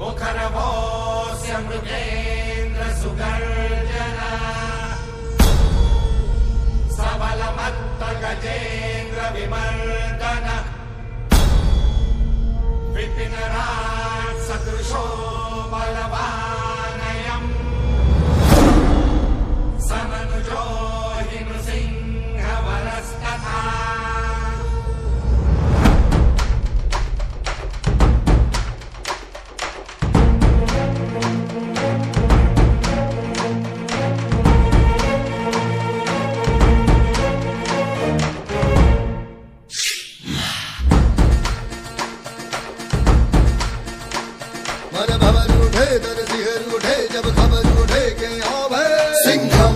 मुखरवोऽस्य मृगेन्द्र सुगर्जना सबलमत्त गजेन्द्र विमर्दन विपिनराट् सदृशो बलवानयम् समनुजो हि नृसिंहवरस्तथा उठे जब खबर उठे के अब सिंघम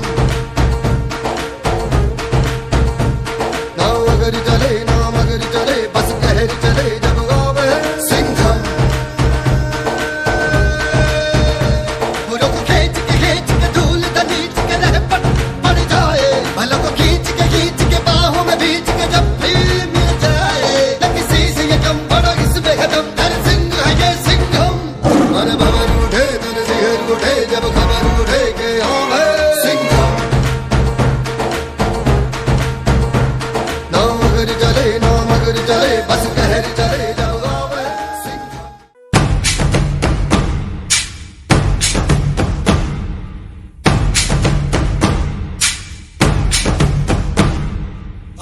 नाम अगर चले बस कहर चले जब अब सिंघम बुरों को खींच के धूल दनीच के रह पड़ जाए भलों को खींच के बाहों में बीच के जब भी मिल जाए न किसी से ये कम बड़ा इसमें खत्म हर सिंह है ये सिंघम मन भवन उठे जब खबर उठे के हम सिंघम नाम अगर चले बस कहर चले जब हम सिंघम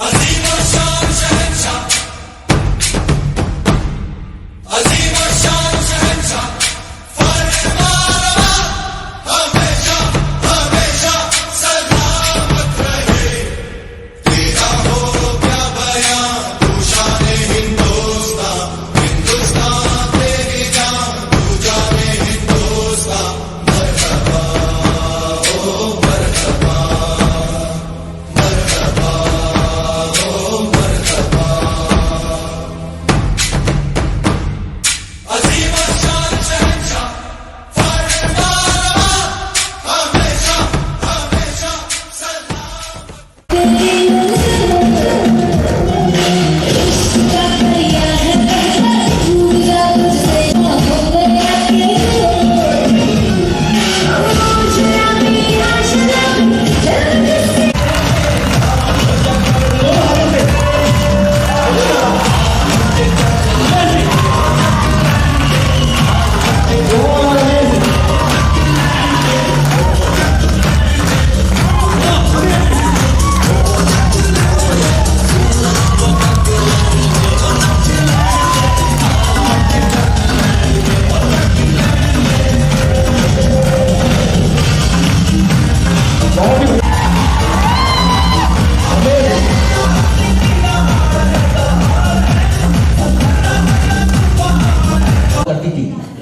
अज़ीम शान शहंशाह अज़ीम शान शहंशाह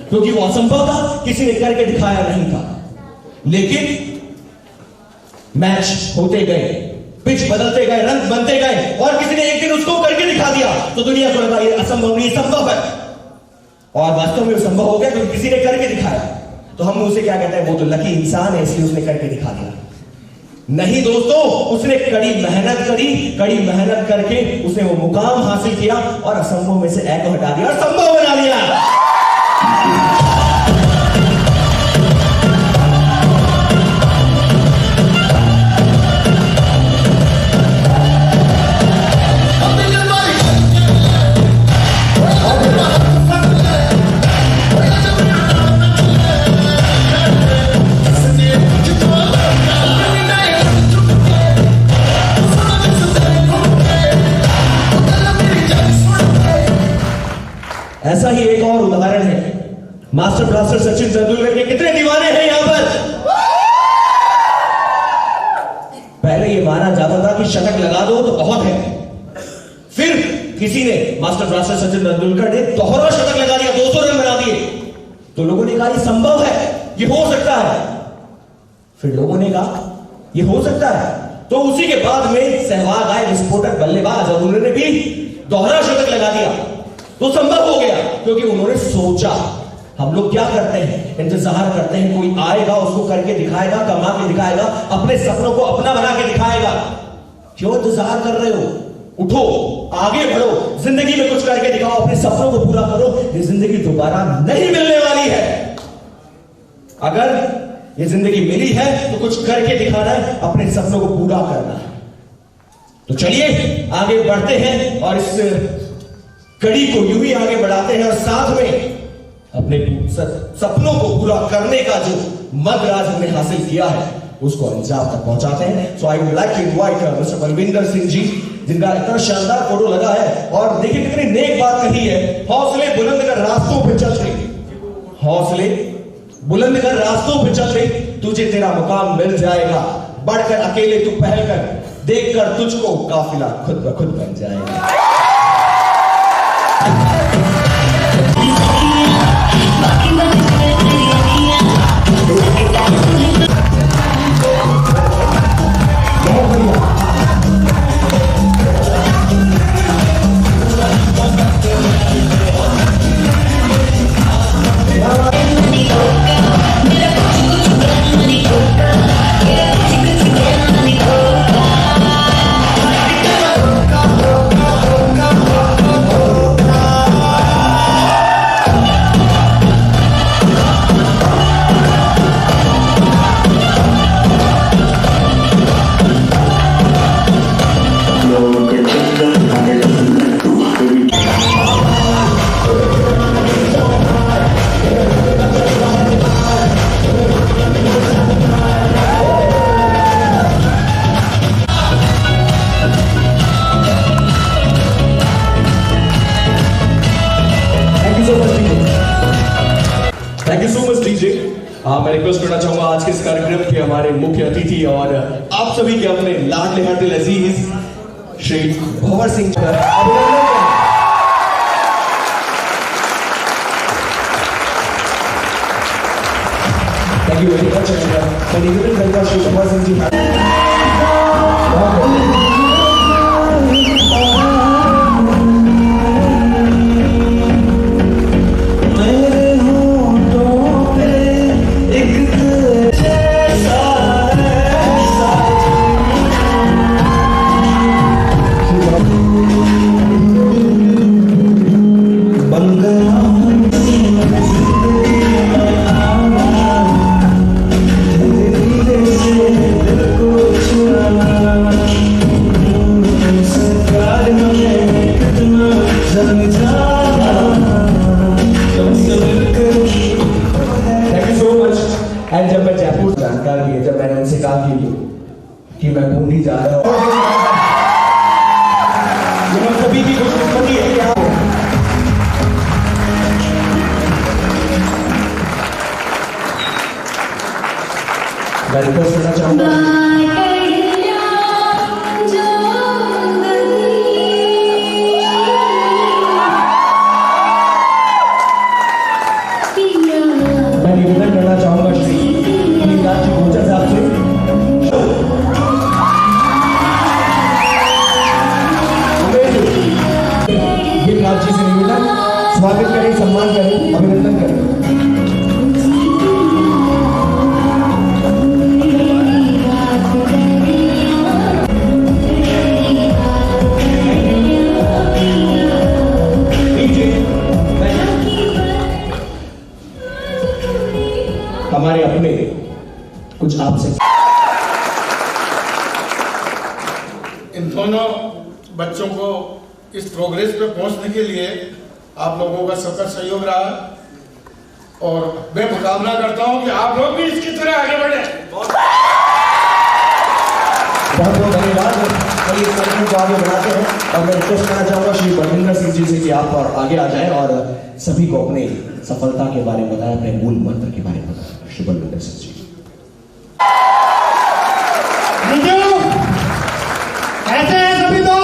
क्योंकि वो असंभव था, किसी ने करके दिखाया नहीं था। लेकिन मैच होते गए, पिच बदलते गए, रंग बनते गए और किसी ने एक दिन उसको करके दिखा दिया तो दुनिया को लगा ये असंभव नहीं, संभव है। और वास्तव में संभव हो गया क्योंकि किसी ने करके दिखाया। तो हम उसे क्या कहते हैं, वो तो लकी इंसान है, इसलिए उसने करके दिखा दिया। नहीं दोस्तों, उसने कड़ी मेहनत करके उसने वो मुकाम हासिल किया और असंभव में से ए को हटा दिया और संभव बना दिया। ऐसा ही एक और उदाहरण है, मास्टर ब्लास्टर सचिन तेंदुलकर के कितने दीवाने हैं यहां पर। पहले ये माना जाता था कि शतक लगा दो तो बहुत है, फिर किसी ने मास्टर ब्लास्टर सचिन तेंदुलकर ने दोहरा शतक लगा दिया, 200 रन बना दिए, तो लोगों ने कहा ये संभव है, ये हो सकता है। फिर लोगों ने कहा ये हो सकता है, तो उसी के बाद में सहवाग आए विस्फोटक बल्लेबाज और उन्होंने भी दोहरा शतक लगा दिया, तो संभव हो गया क्योंकि उन्होंने सोचा। हम लोग क्या करते हैं, इंतजार करते हैं कोई आएगा, उसको करके दिखाएगा, कमा के दिखाएगा, अपने सपनों को अपना बना के दिखाएगा। क्यों इंतजार कर रहे हो, उठो, आगे बढ़ो, जिंदगी में कुछ करके दिखाओ, अपने सपनों को पूरा करो। ये जिंदगी दोबारा नहीं मिलने वाली है। अगर ये जिंदगी मिली है तो कुछ करके दिखाना है, अपने सपनों को पूरा करना है। तो चलिए आगे बढ़ते हैं और इस कड़ी को यूं ही आगे बढ़ाते हैं और साथ में अपने सपनों को पूरा करने का जो मद राज हमने हासिल किया है उसको अंजाम तक पहुंचाते हैं। So I would like to invite mister Balwinder Singh ji, जिनका इतना शानदार फोटो लगा है। और देखिए कितनी नेक बात कही है, हौसले बुलंद कर रास्तों पे चल रही, हौसले बुलंद कर रास्तों पे चल रही, तुझे तेरा मुकाम मिल जाएगा। बढ़कर अकेले तू पहल कर, देखकर तुझको काफिला खुद ब खुद बन जाएगा। मैं रिक्वेस्ट करना चाहूंगा आज के इस कार्यक्रम के हमारे मुख्य अतिथि और आप सभी के अपने लाडले हरदिल अजीज श्री भंवर सिंह का अभिनंदन करें। Thank you very much and निवेदन करूंगा श्री भंवर सिंह जी जब मैंने उनसे कहा कि मैं बूंदी जा रहा हूं, हम सभी की खुशकिस्मती है कि आप मैं रिक्वेस्ट करना चाहूंगा स्वागत करें, सम्मान करें, अभिनंदन करें। हमारे अपने कुछ आपसे इन दोनों बच्चों को इस प्रोग्रेस पे पहुंचने के लिए आप लोगों का सख्त सहयोग रहा और मैं मुकाबला करता हूं कि आप लोग भी इसकी तरह आगे बढ़े। बहुत बहुत धन्यवाद। इस कार्यक्रम को आगे बढ़ाते हैं और मैं रिक्वेस्ट करना चाहूंगा श्री बलविंदर सिंह जी से कि आप और आगे आ जाएं और सभी को अपने सफलता के बारे में बताएं, अपने मूल मंत्र के बारे में बताएं। श्री बलविंदर सिंह जी ऐसे हैं सभी दोस्त,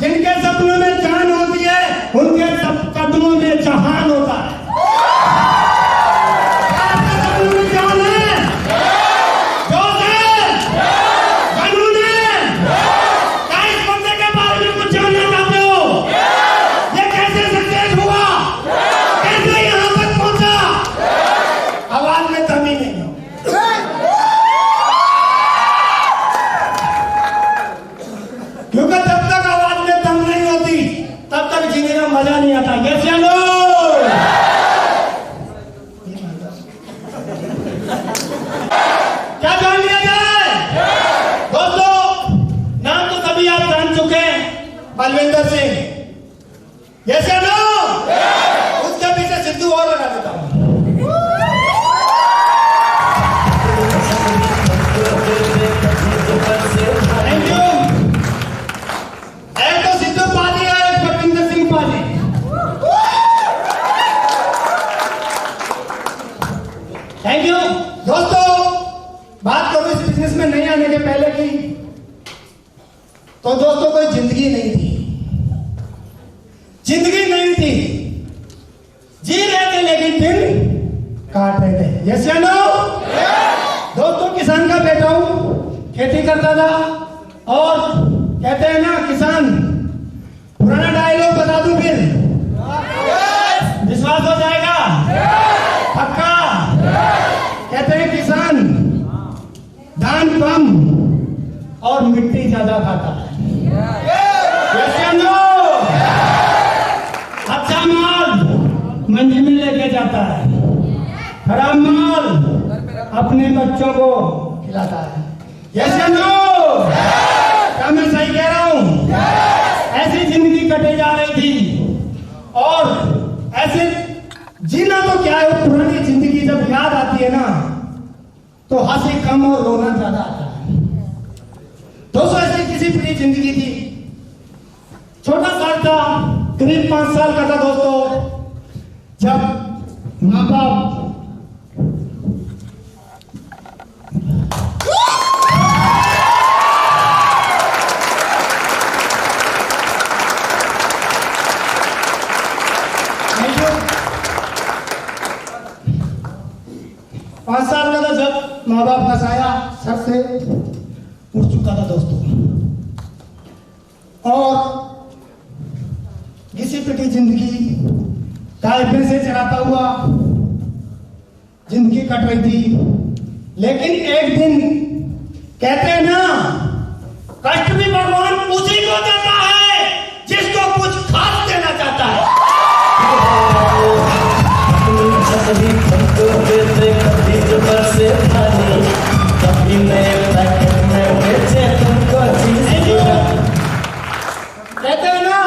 जिनके सपनों में जान क्योंकि जब तक आवाज में दम नहीं होती तब तक जीने का मजा नहीं आता। यस या नो? क्या जान लिया जाए दोस्तों? नाम तो सभी आप जान चुके हैं, बलविंदर सिंह। यस या नो? उसके पीछे सिद्धू और लगा देता हूं। Thank you. एक तो सिद्धू पाजी है, एक बलविंदर सिंह पाजी। थैंक यू दोस्तों। बात करूं इस बिजनेस में नहीं आने के पहले की, तो दोस्तों कोई जिंदगी नहीं थी, जिंदगी नहीं थी, जी रहे थे लेकिन दिन काट रहे थे। यस या नो? दोस्तों किसान का बेटा हूं, खेती करता था, और कहते हैं ना किसान, पुराना डायलॉग बता दूं फिर? विश्वास हो जाएगा? पक्का? कहते हैं किसान धान कम और मिट्टी ज्यादा खाता है। यस या नो? अच्छा माल मंडी में लेके जाता है, खराब माल अपने बच्चों को खिलाता है। यस या नो? क्या मैं सही कह रहा हूं? ऐसी जिंदगी कटे जा रही थी, और ऐसे जीना तो क्या है, पुरानी जिंदगी जब याद आती है ना तो हंसी कम और रोना ज्यादा आता है। दोस्तों ऐसी किसी पूरी जिंदगी थी। छोटा साल था, करीब 5 साल का था दोस्तों, जब माँ बाप माँ बाप का साया सर से उठ चुका था दोस्तों, और घिसी पिटी जिंदगी, गाय भैंसे चराता हुआ जिंदगी कट रही थी। लेकिन एक दिन कहते हैं ना, कष्ट भी भगवान उसी को देता है जिसको कुछ खास देना चाहता है। कहते हैं ना,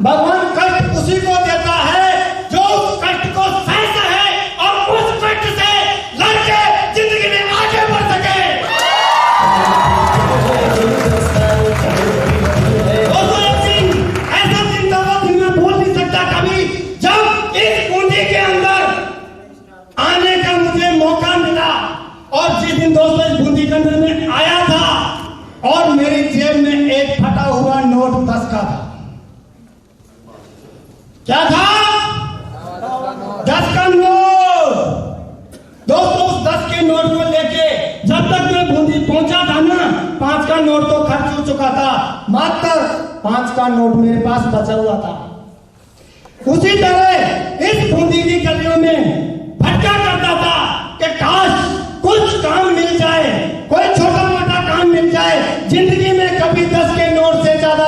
भगवान कष्ट उसी को देता है जो उस कष्ट को सहता है और उस कष्ट से लड़के जिंदगी में आगे बढ़ सके। दोस्तों एक दिन, ऐसा दिन था वो दिन मैं भूल नहीं सकता कभी, जब इस बूंदी के अंदर आने का मुझे मौका मिला। और जिस दिन दोस्तों इस बूंदी के अंदर में आया था और मेरी जेब में एक फटा हुआ नोट 10 का था। क्या था? 10 का नोट। दोस्तों उस 10 के नोट को लेके जब तक मैं बूंदी पहुंचा था ना, 5 का नोट तो खर्च हो चुका था, मात्र 5 का नोट मेरे पास बचा हुआ था। उसी तरह इस बूंदी की गलियों में भटका करता था कि काश कुछ काम मिल जाए, कोई छोटा मोटा काम मिल जाए। जिंदगी में कभी 10 के नोट से ज्यादा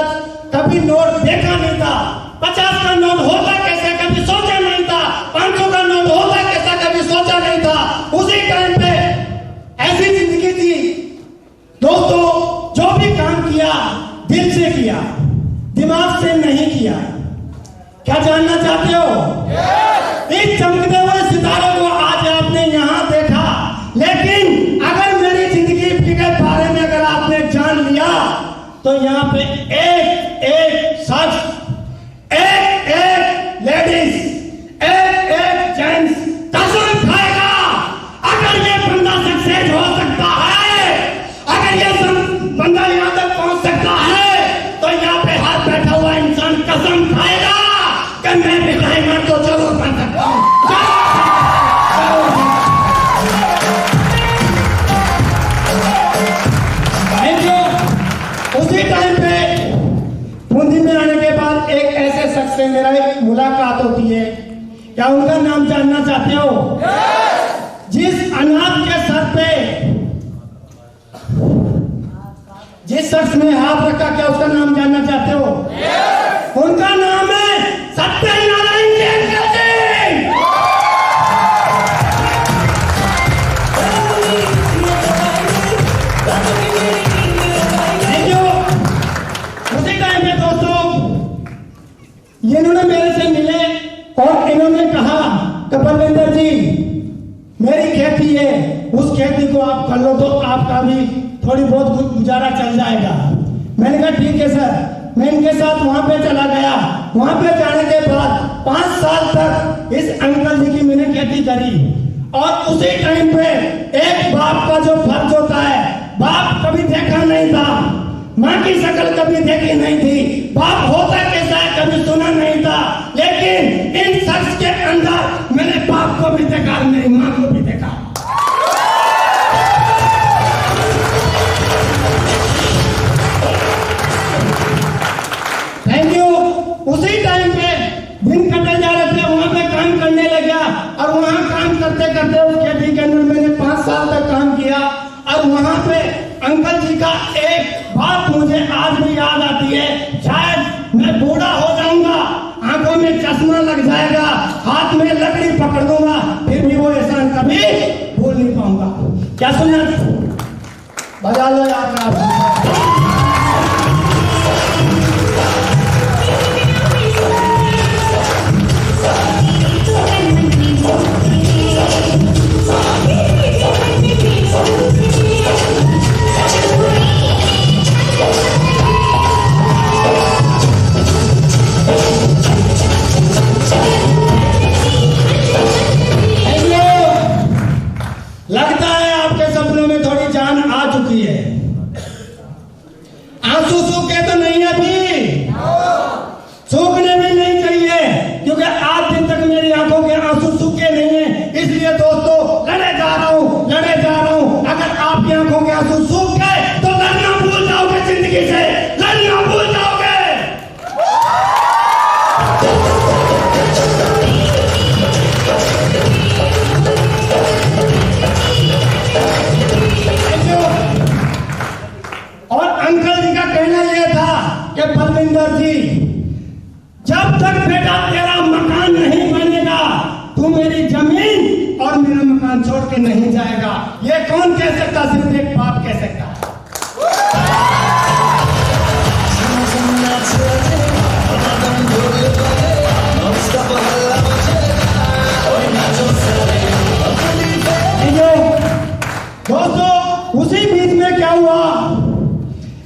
कभी नोट देखा नहीं था। 50 का नोट होता कैसे कभी सोचा नहीं था। 500 का नोट होता कैसा कभी सोचा नहीं था। उसी टाइम पे ऐसी जिंदगी थी दोस्तों, जो भी काम किया दिल से किया, दिमाग से नहीं किया। क्या जानना चाहते हो? इस चमकते हुए सितारों को आज आपने यहां देखा, लेकिन अगर मेरी जिंदगी के बारे में अगर आपने जान लिया तो यहाँ पे एक एक शख्स, एक एक लेडीज, एक एक जेंट्स कसम खाएगा अगर ये बंदा सक्सेस हो सकता है, अगर ये बंदा यहाँ तक पहुंच सकता है, तो यहाँ पे हाथ बैठा हुआ इंसान कसम खाएगा कि मैं भी डायमंड तो जरूर बन सकता हूँ। उसी टाइम पे बूंदी में आने के बाद एक ऐसे शख्स से मेरा एक मुलाकात होती है। क्या उनका नाम जानना चाहते हो? जिस अनाथ के सर पे जिस शख्स ने हाथ रखा, क्या उसका नाम जानना इन्होंने कहा कि बलविंदर जी मेरी खेती है, उस खेती को आप कर लो तो आपका भी थोड़ी बहुत गुजारा चल जाएगा। मैंने कहा ठीक है सर। मैं इनके साथ वहां पे चला गया। वहां पे जाने के बाद 5 साल तक इस अंकल जी की मैंने खेती करी। और उसी टाइम पे एक बाप का जो फर्ज होता है, बाप कभी देखा नहीं था, माँ की शक्ल कभी देखी नहीं थी, बाप होता कैसा है कभी सुना नहीं था, लेकिन इन शख्स के अंदर मैंने बाप को भी देखा, मेरी माँ को भी देखा। Thank you. उसी टाइम पे दिन कटे जा रहे थे, वहां पे काम करने लगा और वहां काम करते करते उस खेती के अंदर मैंने 5 साल तक काम किया। और वहां पे अंकल जी का एक बात मुझे आज भी याद आती है। शायद मैं बूढ़ा हो जाऊंगा, आंखों में चश्मा लग जाएगा, हाथ में लकड़ी पकड़ दूंगा, फिर भी वो एहसान कभी भूल नहीं पाऊंगा। क्या सुनना बजा लो यार। लगता है आपके सपनों में थोड़ी जान आ चुकी है। आंसू सूखे तो नहीं अभी, सूखने भी नहीं चाहिए, क्योंकि आज दिन तक मेरी आंखों के आंसू सूखे नहीं है। इसलिए दोस्तों लड़े जा रहा हूं। अगर आपकी आंखों के आंसू सूख गए तो लड़ना भूल जाओगे, जिंदगी से लड़ना भूल जाओगे। और अंकल जी का कहना यह था कि बलविंदर जी, जब तक बेटा तेरा मकान नहीं बनेगा, तू मेरी जमीन और मेरा मकान छोड़ के नहीं जाएगा। ये कौन कह सकता? सिर्फ एक बाप कह सकता है। दोस्तों उसी बीच में क्या हुआ,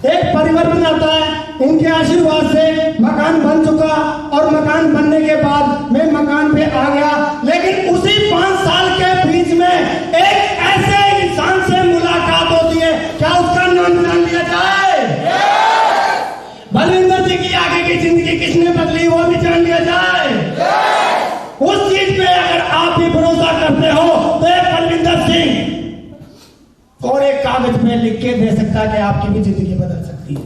एक परिवर्तन आता है। इनके आशीर्वाद से मकान बन चुका और मकान बनने के बाद मैं मकान पे आ गया। लेकिन उसी 5 साल के बीच में एक ऐसे इंसान से मुलाकात होती है, क्या उसका नाम जान लिया जाए? बलविंदर जी की आगे की जिंदगी किसने बदली, वो भी जान लिया जाए? उस चीज पे अगर आप भी भरोसा करते हो तो एक बलविंदर सिंह और एक कागज पे लिख के दे सकता है कि आपकी भी जिंदगी बदल सकती है।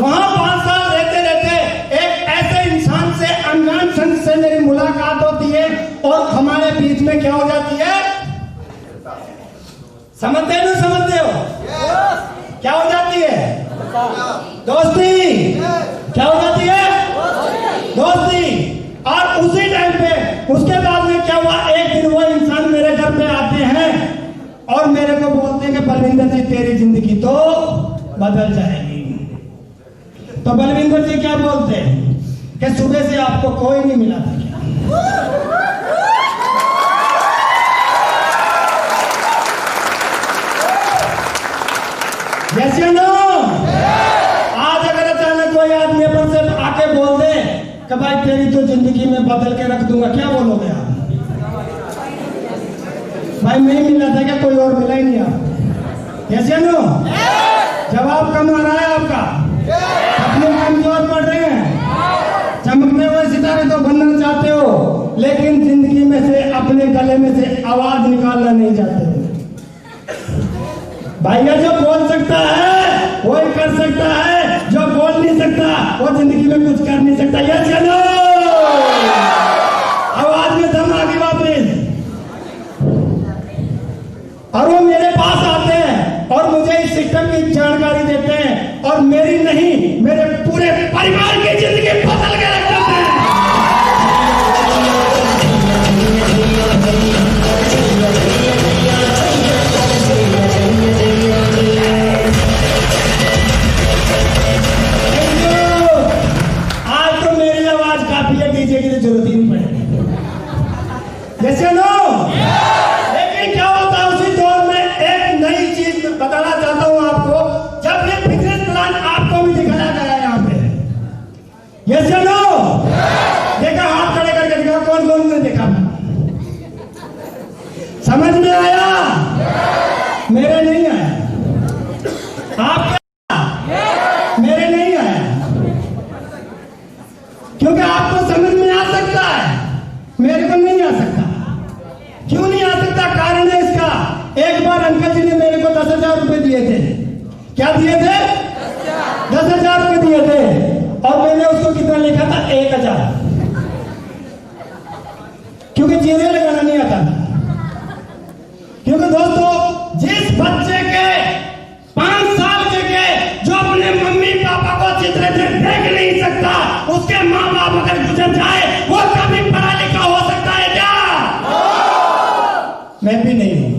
वहां 5 साल रहते रहते एक ऐसे इंसान से, अनजान शख्स से मेरी मुलाकात होती है और हमारे बीच में क्या हो जाती है? समझते हो? क्या हो जाती है? दोस्ती। क्या हो जाती है? दोस्ती। और उसी टाइम पे उसके बाद में क्या हुआ, एक दिन वो इंसान मेरे घर पे आते हैं और मेरे को बोलते हैं कि बलविंदर जी तेरी जिंदगी तो बदल जाएगी। तो बलविंदर जी क्या बोलते हैं कि सुबह से आपको कोई नहीं मिला था क्या? जैसे नो आज अगर अचानक कोई आदमी अपन से आके बोल दे कि भाई तेरी तो जिंदगी में बदल के रख दूंगा, क्या बोलोगे आप? भाई नहीं मिला था क्या? कोई और मिला ही नहीं आप? जैसे नो जवाब कम आ रहा है आपका, अपने कमजोर पड़ रहे हैं। चमकने हुए सितारे तो बनना चाहते हो, लेकिन जिंदगी में से अपने गले में से आवाज निकालना नहीं चाहते। भैया जो बोल सकता है वही कर सकता है, जो बोल नहीं सकता वो जिंदगी में कुछ कर नहीं सकता। यस या नो? आवाज में दम आ गई वापिस। और वो मेरे पास आते हैं और मुझे इस सिस्टम की जानकारी देते हैं और मेरी नहीं, मेरे पूरे परिवार की जिंदगी बदल के रख देते हैं। अंकल जी ने मेरे को 10,000 रुपए दिए थे। क्या दिए थे? 10,000 रुपए दिए थे। और मैंने उसको कितना लिखा था? 1,000, क्योंकि जीने लगाना नहीं आता। क्योंकि दोस्तों, जिस बच्चे के 5 साल के जो अपने मम्मी पापा को अच्छी तरह से देख नहीं सकता, उसके माँ बाप अगर गुजर जाए, वो कभी पढ़ा लिखा हो सकता है क्या? मैं भी नहीं हूं।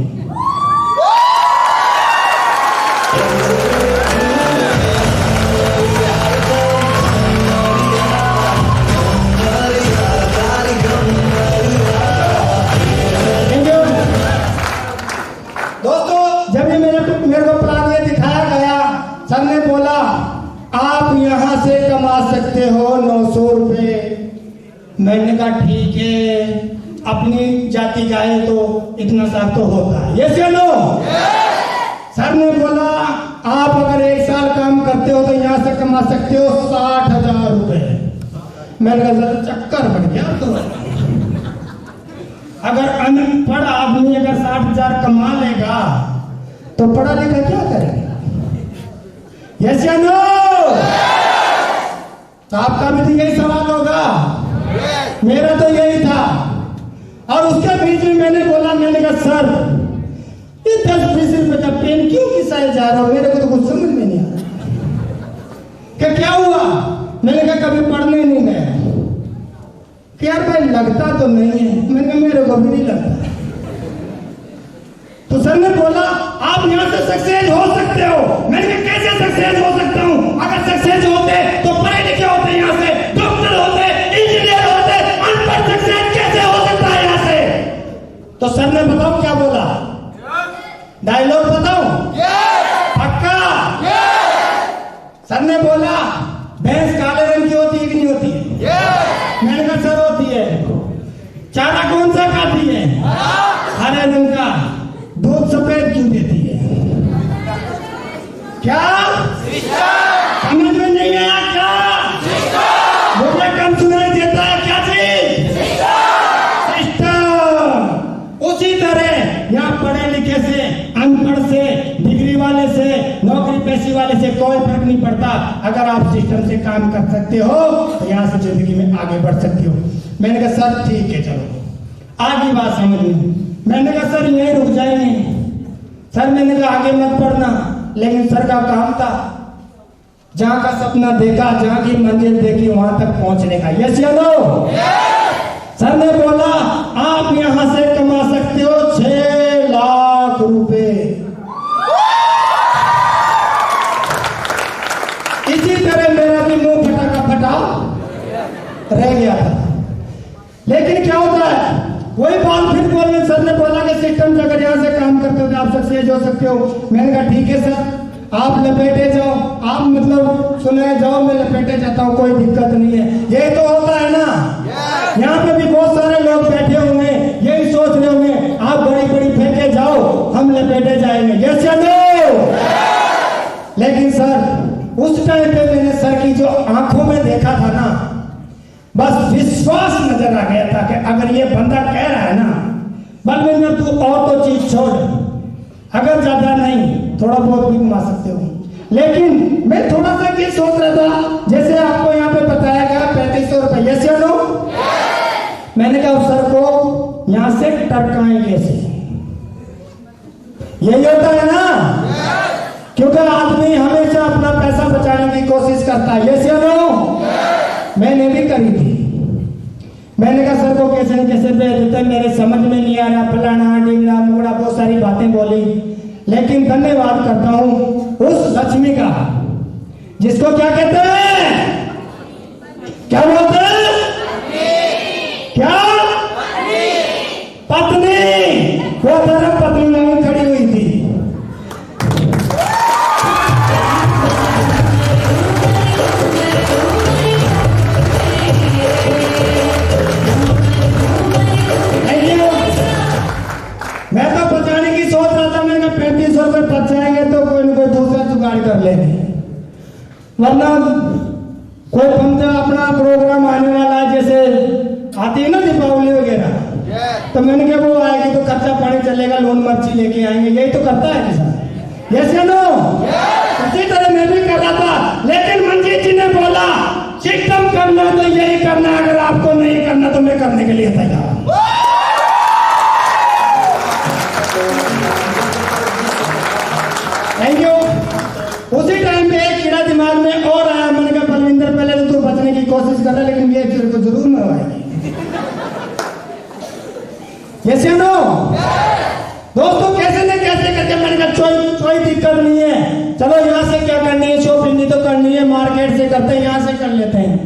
दोस्तों, जब ये मेरे को प्लान ये दिखाया गया, सर ने बोला आप यहां से कमा सकते हो 900 रुपए। मैंने कहा ठीक है, अपनी जाति का है तो इतना सा तो होता है। ये चलो, सर ने बोला आप अगर 1 साल काम करते हो तो यहां से कमा सकते हो 60,000 रुपए। मैंने कहा सर चक्कर बढ़ गया। तो अगर अनपढ़ आदमी अगर 60,000 कमा लेगा तो पढ़ा लिखा क्या करेगा? यस या नो? तो आपका भी तो यही सवाल होगा, मेरा तो यही था। और उसके बीच में मैंने बोला, मैंने कहा सर ये 10-20 रुपए का पेन क्यों घिसाए जा रहा हो? मेरे को तो कुछ समझ में नहीं आ रहा। क्या हुआ? मैंने कहा कभी पढ़ने नहीं गया। यार भाई लगता तो नहीं है। मैंने कहा मेरे को भी नहीं लगता। तो सर ने बोला आप यहाँ से सक्सेस हो सकते हो। मैंने कहा कैसे सक्सेस हो सकता हूँ? अगर सक्सेस होते तो पढ़े लिखे होते, यहाँ से डॉक्टर होते, इंजीनियर होते, अनपढ़ सक्सेस कैसे हो सकता है यहाँ से? तो सर ने बताओ क्या बोला? डायलॉग बताओ पक्का? सर ने बोला भैंस काले रंग की होती है कि नहीं होती है? मैंने कहा सर होती है। चारा कौन सा खाती है? हरे रंग का। दूध सफेद क्यों देती है? क्या समझ में नहीं आया? क्या मुझे कम सुनाई देता है? क्या चीज? सिस्टम। उसी तरह यहाँ पढ़े लिखे से, अनपढ़ से, डिग्री वाले से, नौकरी पेशी वाले से कोई फर्क नहीं पड़ता। अगर आप सिस्टम से काम कर सकते हो तो यहाँ से जिंदगी में आगे बढ़ सकते हो। मैंने कहा सर ठीक है, चलो आगे बात समझ में। मैंने कहा सर यहीं रुक जाएंगे। सर मैंने कहा आगे मत पढ़ना। लेकिन सर का काम था, जहां का सपना देखा, जहां की मंजिल देखी, वहां तक पहुंचने का। यस या नो? सर ने बोला आप यहां से कमा सकते हो 6 लाख रुपए। इसी तरह मेरा भी मुंह फटा का फटा रह गया था। लेकिन क्या होता है, वही बात फिर बोलने। सर ने बोला कि सिस्टम से अगर यहाँ से काम करते हो तो आप सक्सेस हो सकते हो। मैंने कहा ठीक है सर, आप लपेटे जाओ, आप मतलब सुनाए जाओ, मैं लपेटे जाता हूँ, कोई दिक्कत नहीं है। यही तो होता है ना। यहाँ पे भी बहुत सारे लोग बैठे होंगे, यही सोच रहे होंगे आप बड़ी बड़ी फेंके जाओ, हम लपेटे जाएंगे। यस या नो? लेकिन सर उस टाइम पे मैंने सर की जो आंखों में देखा था ना, बस विश्वास नजर आ गया था कि अगर ये बंदा कह रहा है ना, बलविंदर तू और तो चीज छोड़, अगर ज्यादा नहीं थोड़ा बहुत भी कमा सकते हो। लेकिन मैं थोड़ा सा ये सोच रहा था, जैसे आपको यहाँ पे बताया गया 3500 रुपए। यस या नो? मैंने कहा सर को यहाँ से टपकाएंगे से, यही होता है ना? क्योंकि आदमी हमेशा अपना पैसा बचाने की कोशिश करता है। यस या नो? मैंने भी करी थी। मैंने कहा सर को कैसे न कैसे भेज देते, मेरे समझ में नहीं आ रहा, फलाना ढींगना मुगड़ा, बहुत सारी बातें बोली। लेकिन धन्यवाद करता हूं उस लक्ष्मी का, जिसको क्या कहते हैं? क्या बोलते हैं? क्या पत्नी। वो धर्म पत्नी नहीं खड़ी हुई थी। मैं तो बचाने की सोच रहा था। मैंने 3500 रुपए बच जाएंगे तो कोई ना कोई दूसरा जुगाड़ कर लेंगे, वरना कोई पंजा अपना प्रोग्राम आने वाला है, जैसे आती है ना दीपावली वगैरह, तो मैंने कहा वो आएगी तो खर्चा पानी चलेगा, जाएगा, लोन मर्ची लेके आएंगे, यही तो करता है किसान। यस या नो? उसी तरह मैं भी कर रहा था, लेकिन मंजीत जी ने बोला सिस्टम करना तो यही करना, अगर आपको नहीं करना तो मैं करने के लिए तैयार हूं। Thank you. उसी टाइम पे एक कीड़ा दिमाग में और आया, मैंने कहा बलविंदर पहले तो तू बचने की कोशिश कर रहा है, लेकिन ये तेरे को जरूर मरवाएगी। यस या नो? दोस्तों कैसे न कैसे करके मैंने कहा कोई दिक्कत नहीं है, चलो यहाँ से क्या करनी है, शॉपिंग तो करनी है, मार्केट से करते हैं, यहाँ से कर लेते हैं,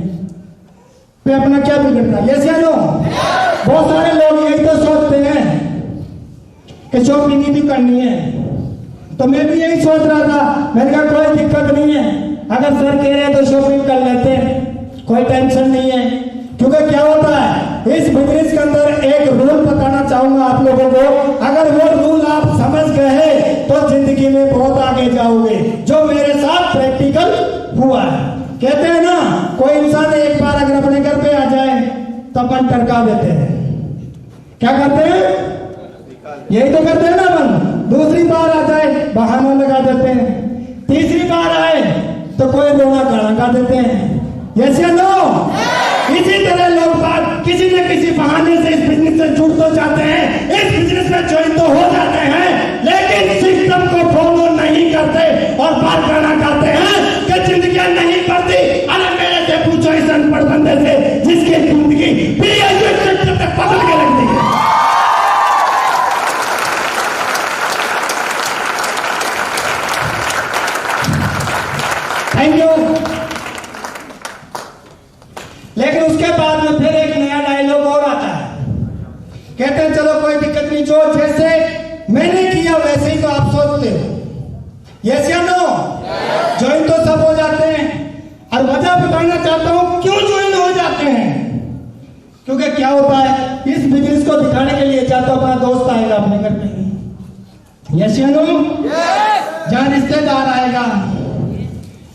पे अपना क्या बिगड़ता है। यस या नो? बहुत सारे लोग यही तो सोचते हैं कि शॉपिंग भी करनी है, तो मैं भी यही सोच रहा था। मैंने कहा कोई दिक्कत नहीं है, अगर सर कह रहे हैं तो शॉपिंग कर लेते हैं, कोई टेंशन नहीं है। क्योंकि क्या होता है इस बिजनेस के अंदर एक रूल बताना चाहूंगा आप लोगों को, अगर वो रूल आप समझ गए तो जिंदगी में बहुत आगे जाओगे, जो मेरे साथ प्रैक्टिकल हुआ है। कहते हैं ना, कोई इंसान एक बार अगर अपने घर पे आ जाए तो अपन टरका देते हैं, क्या करते हैं, यही तो करते हैं ना अपन। दूसरी बार आ जाए बहाना लगा देते हैं, तीसरी बार आए तो कोई रोना गाना गा देते हैं। यस या नो? इसी तरह लोग बात किसी न किसी बहाने से इस बिजनेस से जुड़ तो जाते हैं, इस बिजनेस में ज्वाइन तो हो जाते हैं, लेकिन सिस्टम को फॉलो नहीं करते और बात गाना गाते हैं कि जिंदगी नहीं पड़ती। अरे मेरे से पूछो इस अनपढ़ बंदे से जिसकी जिंदगी बदल के रख दी है। Thank you. लेकिन उसके बाद में फिर एक नया डायलॉग और आता है, कहते हैं चलो कोई दिक्कत नहीं, जो जैसे मैंने किया वैसे ही तो आप सोचते हो। यस या नो? ज्वाइन तो सब हो जाते हैं, और वजह बताना चाहता हूं क्यों ज्वाइन हो जाते हैं। क्योंकि क्या होता है, इस बिजनेस को दिखाने के लिए चाहता हूं अपना दोस्त आएगा अपने घर पे, यस या नो? जहां रिश्तेदार आएगा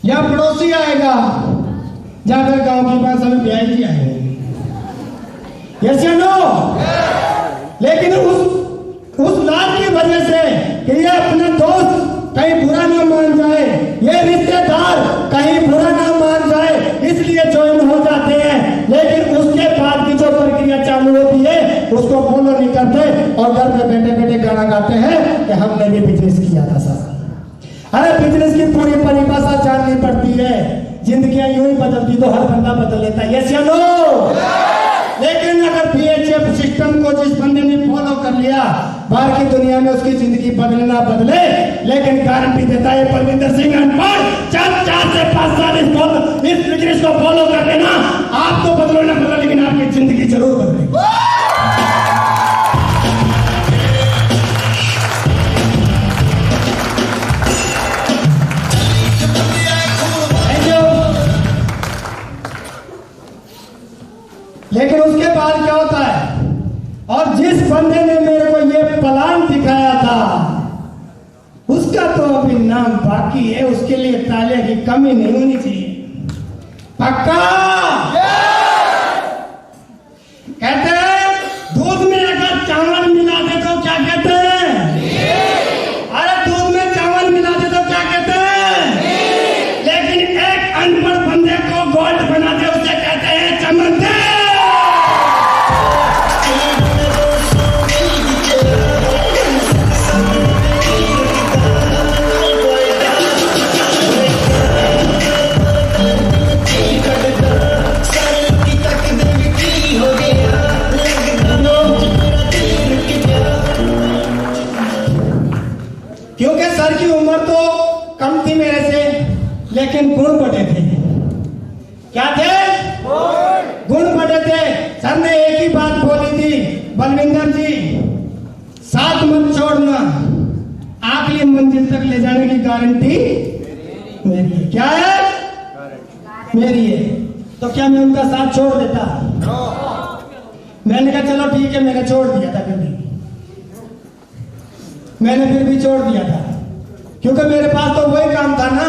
या पड़ोसी आएगा, जाकर गांव की भाषा में ब्याह जी आएंगे। यस या नो? लेकिन उस लाभ की वजह से कि ये अपना दोस्त कहीं बुरा ना मान जाए, ये रिश्तेदार कहीं बुरा ना मान जाए, इसलिए ज्वाइन हो जाते हैं। लेकिन उसके बाद की जो प्रक्रिया चालू होती है उसको फॉलो नहीं करते और घर पे बैठे बैठे गाना गाते हैं कि हमने भी बिजनेस किया था सर। अरे बिजनेस की पूरी परिभाषा जाननी पड़ती है, जिंदगियां यूं ही बदलती तो हर बंदा बदल लेता है। यस या नो? लेकिन अगर बीएचएफ सिस्टम को जिस बंदे ने फॉलो कर लिया, बाहर की दुनिया में उसकी जिंदगी बदले ना बदले, लेकिन गारंटी देता है बलविंदर सिंह अनपढ़, 4 से 5 साल इस बिजनेस को फॉलो कर लेना, आप तो बदलो ना बदलो लेकिन आपकी जिंदगी जरूर बदलेगी। लेकिन उसके बाद क्या होता है, और जिस बंदे ने मेरे को ये प्लान दिखाया था उसका तो अभी नाम बाकी है, उसके लिए ताले की कमी नहीं होनी चाहिए। पक्का? कहते हैं दूध में अगर चावल मिला दे तो क्या कहते हैं? अरे दूध में चावल मिला दे तो क्या कहते हैं? लेकिन एक अनपढ़ बंदे को गोल्ड बना दे उसे कहते हैं चमन। क्योंकि सर की उम्र तो कम थी मेरे से, लेकिन गुण बड़े थे। क्या थे? गुण बड़े थे। सर ने एक ही बात बोली थी, बलविंदर जी साथ मत छोड़ना, आखिरी मंजिल तक ले जाने की गारंटी मेरी है। क्या है? मेरी है। तो क्या मैं उनका साथ छोड़ देता? मैंने कहा चलो ठीक है, मैंने छोड़ दिया था, मैंने फिर भी छोड़ दिया था, क्योंकि मेरे पास तो वही काम था ना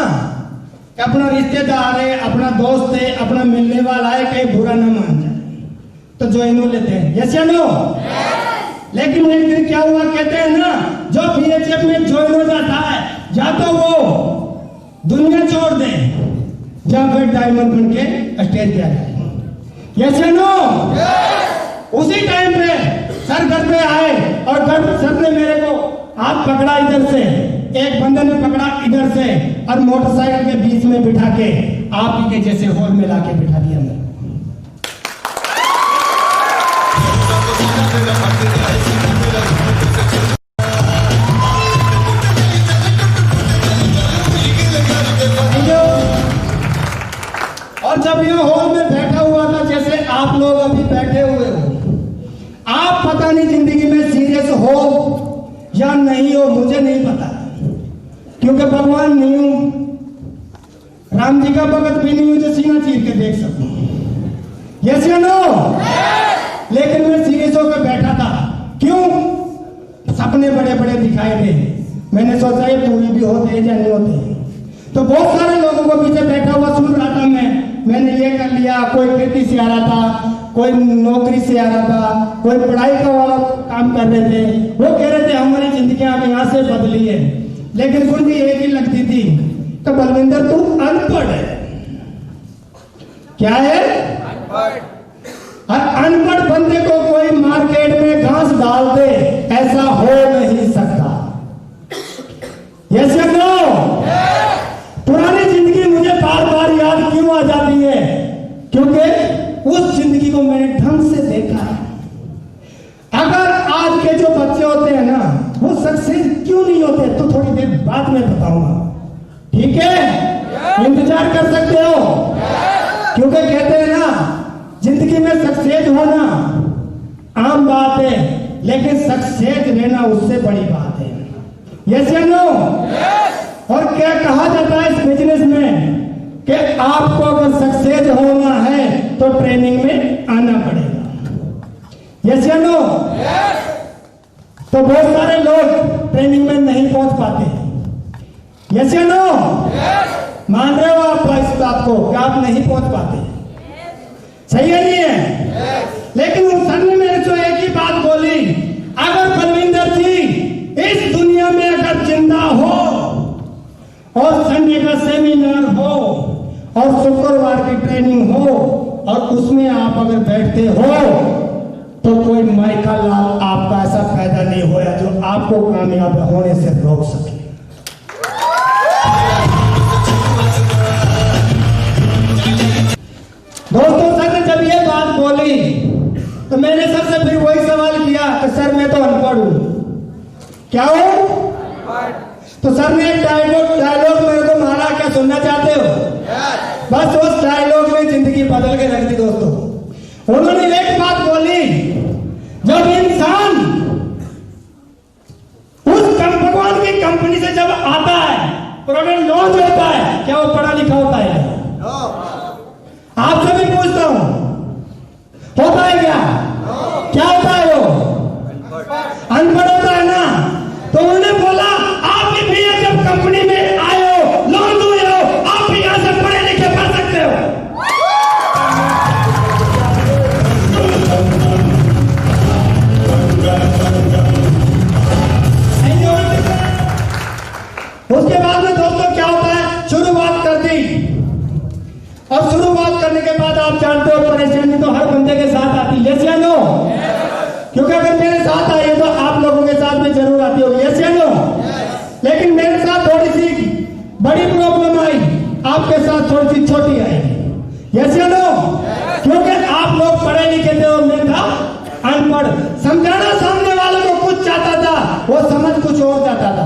कि अपना रिश्तेदार है, अपना दोस्त है, अपना मिलने वाला है, कहीं बुरा ना मान जाए तो ज्वाइन हो लेते हैं। यस या नो? लेकिन एक दिन क्या हुआ, कहते हैं ना, जो बीएचएफ में ज्वाइन हो जाता है या तो वो दुनिया छोड़ दे या फिर डायमंड बन के स्टेज पे आ जाए। यस या नो? उसी टाइम पे सर घर पे आए और सर ने मेरे को हाथ पकड़ा इधर से, एक बंदे ने पकड़ा इधर से और मोटरसाइकिल के बीच में बिठा के आप ही के जैसे हॉल में लाके बिठा दिया मेरे। और जब ये हॉल में बैठा हुआ था जैसे आप लोग अभी बैठे हुए हो, आप पता नहीं जिंदगी में सीरियस हो या नहीं हो, मुझे नहीं पता, क्योंकि भगवान नहीं हूं, राम जी का भगत भी नहीं हूं जो सीना चीर के देख सकूं। यस या नो? लेकिन मैं सीरियस होकर बैठा था। क्यों? सपने बड़े बड़े दिखाई दे, मैंने सोचा ये पूरे भी होते या नहीं होते। तो बहुत सारे लोगों को पीछे बैठा हुआ सुन रहा था मैंने ये कर लिया, कोई खेती से आ रहा था, कोई नौकरी से आ रहा था, कोई पढ़ाई का वाला काम कर रहे थे, वो कह रहे थे हमारी जिंदगियां अब यहाँ से बदली है, लेकिन कुंजी एक ही लगती थी, तो बलविंदर तू अनपढ़ है। क्या है? और अनपढ़ बंदे को कोई मार्केट में घास डाल दे, ऐसा हो नहीं सकता। यस या नो? पुरानी जिंदगी मुझे बार बार याद क्यों आ जाती है? क्योंकि उस जिंदगी को मैंने ढंग से देखा है। अगर आज के जो बच्चे होते हैं ना, वो सक्सेस क्यों नहीं होते तो थोड़ी देर बाद में बताऊंगा, ठीक है? इंतजार कर सकते हो, क्योंकि कहते हैं ना जिंदगी में सक्सेस होना आम बात है, लेकिन सक्सेस रहना उससे बड़ी बात है। यस या नो? और क्या कहा जाता है इस बिजनेस में कि आपको अगर सक्सेस होना है तो ट्रेनिंग में आना पड़ेगा। यस या नो? तो बहुत सारे लोग ट्रेनिंग में नहीं पहुंच पाते। यस या नो? मान रहे हो आप इस बात को कि आप नहीं पहुंच पाते? सही है नहीं है? लेकिन उस सर ने मेरे से एक ही बात बोली, अगर बलविंदर जी इस दुनिया में अगर जिंदा हो और संडे का सेमिनार हो और शुक्रवार की ट्रेनिंग हो और उसमें आप अगर बैठते हो तो कोई माइका लाल आपका ऐसा पैदा नहीं होया जो आपको कामयाब होने से रोक सके। दोस्तों, सर ने जब ये बात बोली तो मैंने सर से फिर वही सवाल किया कि सर मैं तो अनपढ़ हूं, क्या हूं? तो सर ने एक डायलॉग मेरे को मारा, क्या सुनना चाहते हो? बस उस डायलॉग में जिंदगी बदल के रख दी दोस्तों। उन्होंने एक बात बोली, जब इंसान उस भगवान की कंपनी से जब आता है, प्रोडक्ट लॉन्च होता है, क्या वो पढ़ा लिखा होता है? आपसे भी पूछता हूं, होता है क्या? क्या होता है वो? अनपढ़ होता है ना। तो उन्होंने बोला आप भी जब कंपनी में आए हो, लॉन्च हुए हो, आप भी यहां से पढ़े लिखे पढ़ सकते हो। उसके बाद में दोस्तों क्या होता है, शुरुआत कर दी, और शुरुआत करने के बाद आप जानते हो परेशानी तो हर बंदे के साथ आती है। यस या नो? क्योंकि अगर मेरे साथ आई है तो आप लोगों के साथ में जरूर आती होगी। यस या नो? लेकिन मेरे साथ थोड़ी सी बड़ी प्रॉब्लम आई, आपके साथ थोड़ी सी छोटी आई। यस या नो? क्योंकि आप लोग पढ़े लिखे थे और मैं था अनपढ़। समझाना सामने वाले को कुछ चाहता था, वो समझ कुछ और जाता था,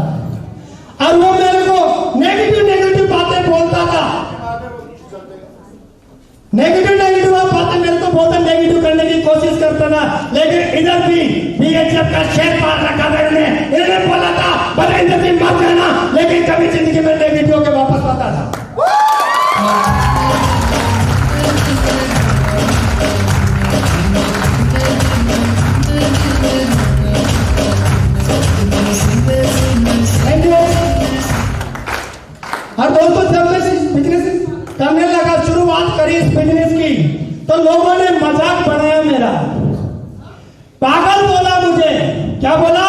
और वो मेरे को नेगेटिव बातें बोलता था। नेगेटिव बातें मेरे को बहुत नेगेटिव करने की कोशिश करता था, लेकिन इधर भी बीएचएफ का शेर पार रखा मैंने। इन्होंने बोला था बलविंदर सिंह मत जाना, लेकिन कभी जिंदगी में नेगेटिव के वापस आता था। और दोस्तों, जब मैं बिजनेस करने लगा, शुरुआत करी इस बिजनेस की, तो लोगों ने मजाक बनाया मेरा, पागल बोला मुझे। क्या बोला?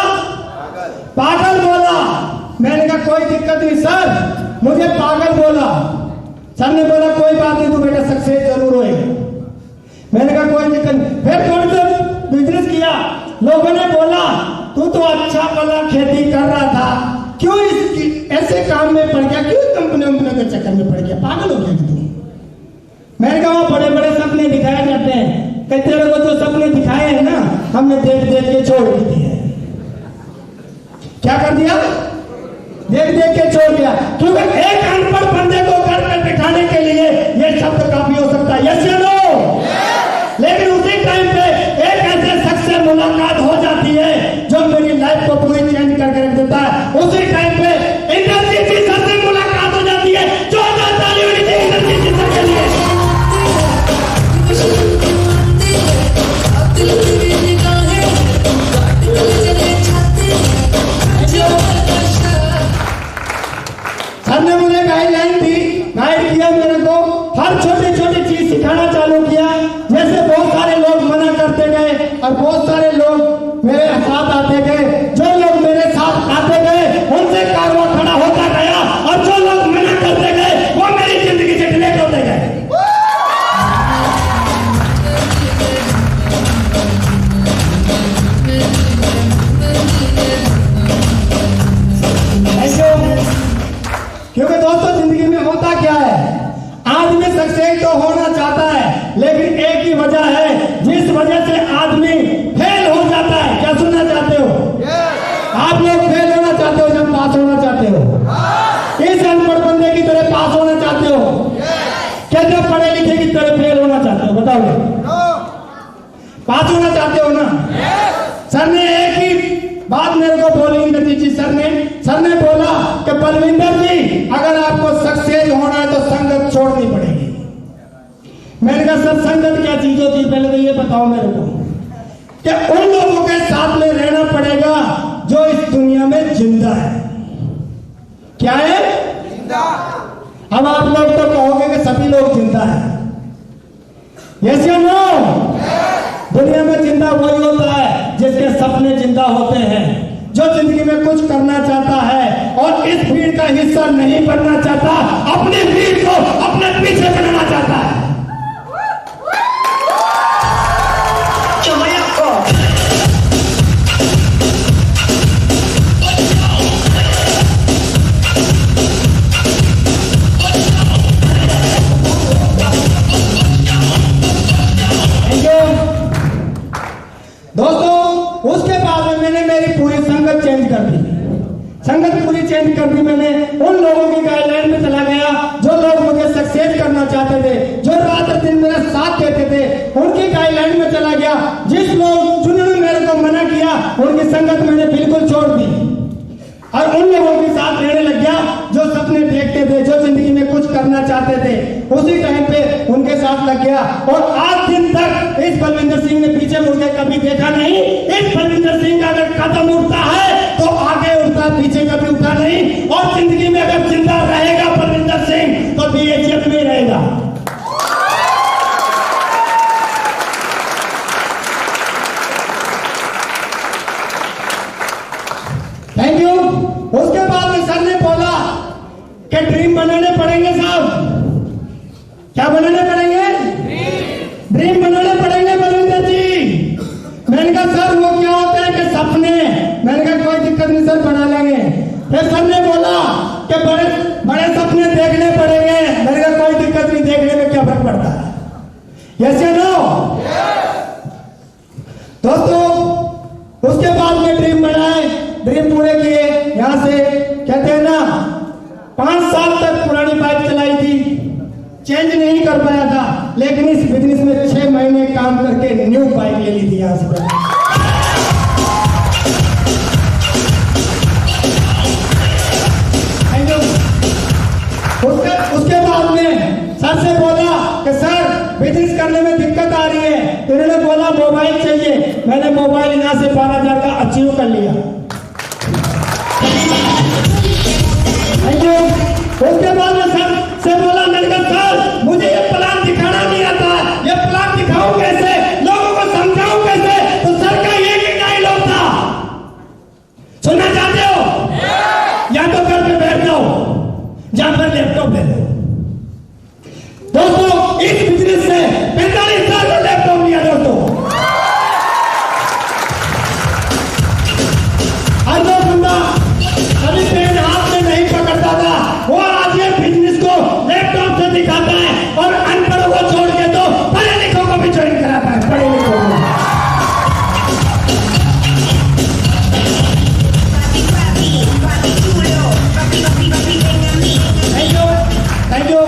पागल बोला। मैंने कहा कोई दिक्कत नहीं सर, मुझे पागल बोला। सर ने बोला कोई बात नहीं, तू बेटा सक्सेस जरूर होएगा। मैंने कहा कोई दिक्कत नहीं। फिर थोड़ी देर बिजनेस किया, लोगों ने बोला तू तो अच्छा वाला खेती कर रहा था, क्यों इस ऐसे काम में पड़ गया, क्यों कंपनी के चक्कर में पड़ गया, पागल हो गया तू? मैंने कहा वो बड़े बड़े सपने दिखाए जाते हैं, कहते लोगों जो सपने दिखाए हैं ना, हमने देख देख के छोड़ दिए। क्या कर दिया? देख देख के छोड़ दिया। क्योंकि एक अनपढ़ बंदे को घर पर बिठाने के लिए ये शब्द काफी हो सकता है, यस या नो? लेकिन उसी टाइम पे एक ऐसे शख्स से मुलाकात हो जाती है जो मेरी लाइफ को पूरी चेंज करके रख देता है। उसी टाइम पे इंडस्ट्री की सबसे मुलाकात हो जाती है, जो ताली होनी चाहिए इंडस्ट्री की सबके लिए। सर ने मुझे गाइडलाइन दी, गाइड किया मेरे को, हर छोटी छोटी चीज सिखाना चालू किया। जैसे बहुत सारे लोग मना करते गए और बहुत सारे लोग मेरे साथ आते गए। जो लोग मेरे साथ आते गए उनसे कारवा खड़ा होता गया, और जो लोग मना करते गए वो मेरी जिंदगी से डिलीट होते गए। क्योंकि दोस्तों जिंदगी में होता क्या है, आदमी सक्सेस तो होना चाहता है, लेकिन एक ही वजह है जिस वजह से आदमी फेल हो जाता है। क्या सुनना चाहते हो? आप लोग फेल होना चाहते हो जब पास होना चाहते हो? इस अनपढ़ बंदे की तरह पास होना चाहते हो? क्या जब पढ़े लिखे की तरह फेल होना चाहते हो? बताओ, पास होना चाहते हो ना? सर ने एक ही बात मेरे को बोली, नतीजी सर ने बोला कि बलविंदर जी, अगर आपको सक्सेस होना है तो संगत छोड़नी पड़ेगी। मैंने कहा सर संगत क्या चीज होती है, पहले तो ये बताओ मेरे को। कि उन लोगों के साथ में रहना पड़ेगा जो इस दुनिया में जिंदा है। क्या है? जिंदा। अब आप लोग तो कहोगे कि सभी लोग जिंदा है, यस या नो? दुनिया में जिंदा वही होता है जिसके सपने जिंदा होते हैं, जो जिंदगी में कुछ करना चाहता है और इस भीड़ का हिस्सा नहीं बनना चाहता, अपनी भीड़ को अपने पीछे बनाना चाहता है। दोस्तों उसके बाद में मैंने मेरी पूरी संगत चेंज कर दी। संगत पूरी चेंज कर दी मैंने। उन लोगों की गाइडलाइन में चला गया जो लोग मुझे सक्सेस करना चाहते थे, जो रात दिन मेरा साथ देते थे, उनकी गाइडलाइन में चला गया। जिन्होंने मेरे को मना किया उनकी संगत मैंने बिल्कुल छोड़ दी और उन लोगों के साथ रहने लग गया जो सपने देखते थे, जो जिंदगी में कुछ करना चाहते थे। उसी टाइम पे उनके साथ लग गया और आज दिन तक इस बलविंदर सिंह ने पीछे मुड़ के कभी देखा नहीं। इस बलविंदर सिंह का अगर कदम उठता है तो आगे उठता, पीछे कभी उठा नहीं। और जिंदगी में अगर जिंदा रहेगा बलविंदर सिंह तो बीएचएफ में रहेगा। Thank you. उसके बाद में सर ने बोला कि ड्रीम बनाने पड़ेंगे साहब। क्या बनाने पड़ेंगे? ड्रीम बनाने पड़ेंगे बलविंदर जी। मैंने कहा सर वो क्या होता है कि सपने? मैंने कहा कोई दिक्कत नहीं सर, बना लेंगे। फिर सर ने बोला कि बड़े बड़े सपने देखने पड़ेंगे। मैंने कहा कोई दिक्कत नहीं, देखने में क्या फर्क पड़ता है, यस या नो? दोस्तों उसके बाद में ड्रीम बनाए, ड्रीम पूरे किए। यहां से कहते हैं ना 5 साल तक पुरानी बाइक चलाई थी, चेंज नहीं कर पाया था, लेकिन इस बिजनेस में 6 महीने काम करके न्यू बाइक ले ली थी यहां से। उसके बाद में सर से बोला कि सर बिजनेस करने में दिक्कत आ रही है, तो उन्होंने बोला मोबाइल चाहिए। मैंने मोबाइल यहां से 12,000 का अचीव कर लिया। Thank you. उसके बाद में सर से बोला, मैंने कहा सर मुझे ये प्लान दिखाना नहीं आता, ये प्लान दिखाऊं कैसे, लोगों को समझाऊं कैसे? तो सर का एक ही डायलॉग था या फिर लैपटॉप ले लो। दोस्तों इस बिजनेस से 45,000 का लैपटॉप लिया दोस्तों। हर जो बंदा कभी पेन हाथ में नहीं पकड़ता था वो आज ये बिजनेस को लैपटॉप से दिखाता है और अनपढ़ों को छोड़ के तो पढ़े लिखों को भी ज्वाइन कराता है, पढ़े लिखों को। Thank you.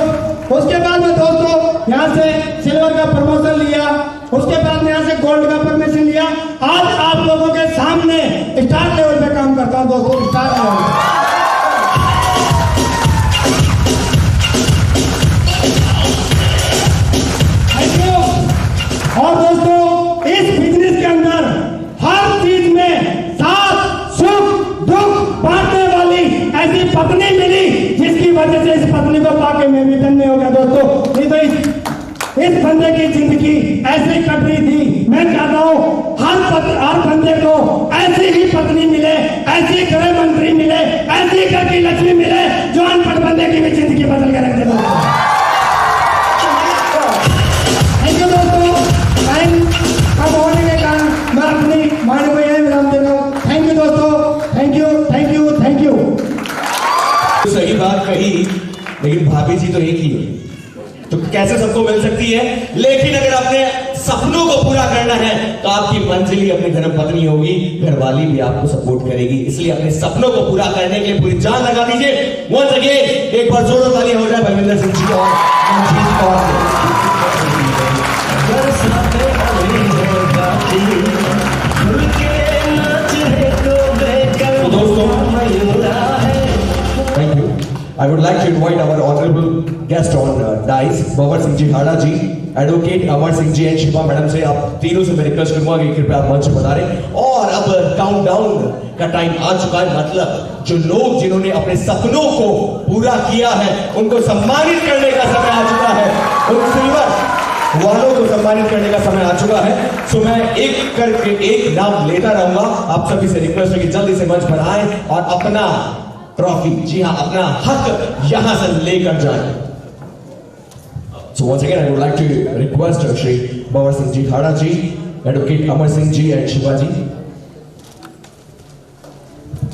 उसके बाद में दोस्तों यहाँ से सिल्वर का प्रमोशन लिया, उसके बाद में यहाँ से गोल्ड का परमिशन लिया। आज आप लोगों के सामने स्टार लेवल पे काम करता हूँ दोस्तों, स्टार लेवल। Thank you. और दोस्तों इस बिजनेस के अंदर हर चीज में साथ सुख दुख बांटने वाली ऐसी पत्नी मिली जिसकी वजह से इस पत्नी को पाके मैं भी धन्य हो गया दोस्तों। नहीं तो इस बंदे की जिंदगी ऐसी कट रही थी। मैं चाहता हूँ हर बंदे को ऐसी ही पत्नी मिले, ऐसी गृह मंत्री मिले, ऐसी घर की लक्ष्मी मिले जो अनपढ़ बंदे की भी जिंदगी बदल के रख दे। थैंक यू दोस्तों। टाइम कम होने के कारण मैं अपनी वाणी को यही विराम दे रहा हूँ। थैंक यू दोस्तों, thank you thank you thank you. सही बात कही, लेकिन भाभी जी तो एक ही है, तो कैसे सबको मिल सकती है? लेकिन अगर अपने सपनों को पूरा करना है तो आपकी मंजिल ही अपनी धर्म पत्नी होगी, घरवाली भी आपको सपोर्ट करेगी। इसलिए अपने सपनों को पूरा करने के लिए पूरी जान लगा दीजिए। वंस अगेन एक बार जोरों ताली हो जाए बलविंदर सिंह जी और मनजीत कौर से। दोस्तों thank you. I would like to invite our honorable guest on dais, Bhanwar Singh ji Hada ji, advocate Amar Singh ji and Shilpa madam से। आप तीनों से मैं रिक्वेस्ट करूंगा कि कृपया आप मंच पर पधारें। और अब काउंटडाउन का टाइम आ चुका है, मतलब जो लोग जिन्होंने अपने सपनों को पूरा किया है उनको सम्मानित करने का समय आ चुका है, उन सिल्वर वालों को सम्मानित करने का समय आ चुका है। सो मैं एक करके एक नाम लेता रहूंगा। आप सभी से रिक्वेस्ट है कि जल्दी से मंच पर आए और अपना ट्रॉफी, जी हाँ अपना हक यहां से लेकर जाए। So once again I would like to request Shri Bhanwar Singh ji Hada ji, advocate Amar Singh ji and Shiva ji.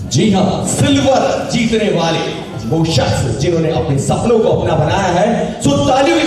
जी हाँ, सिल्वर जीतने वाले वो शख्स जिन्होंने अपने सपनों को अपना बनाया है। सो तालियों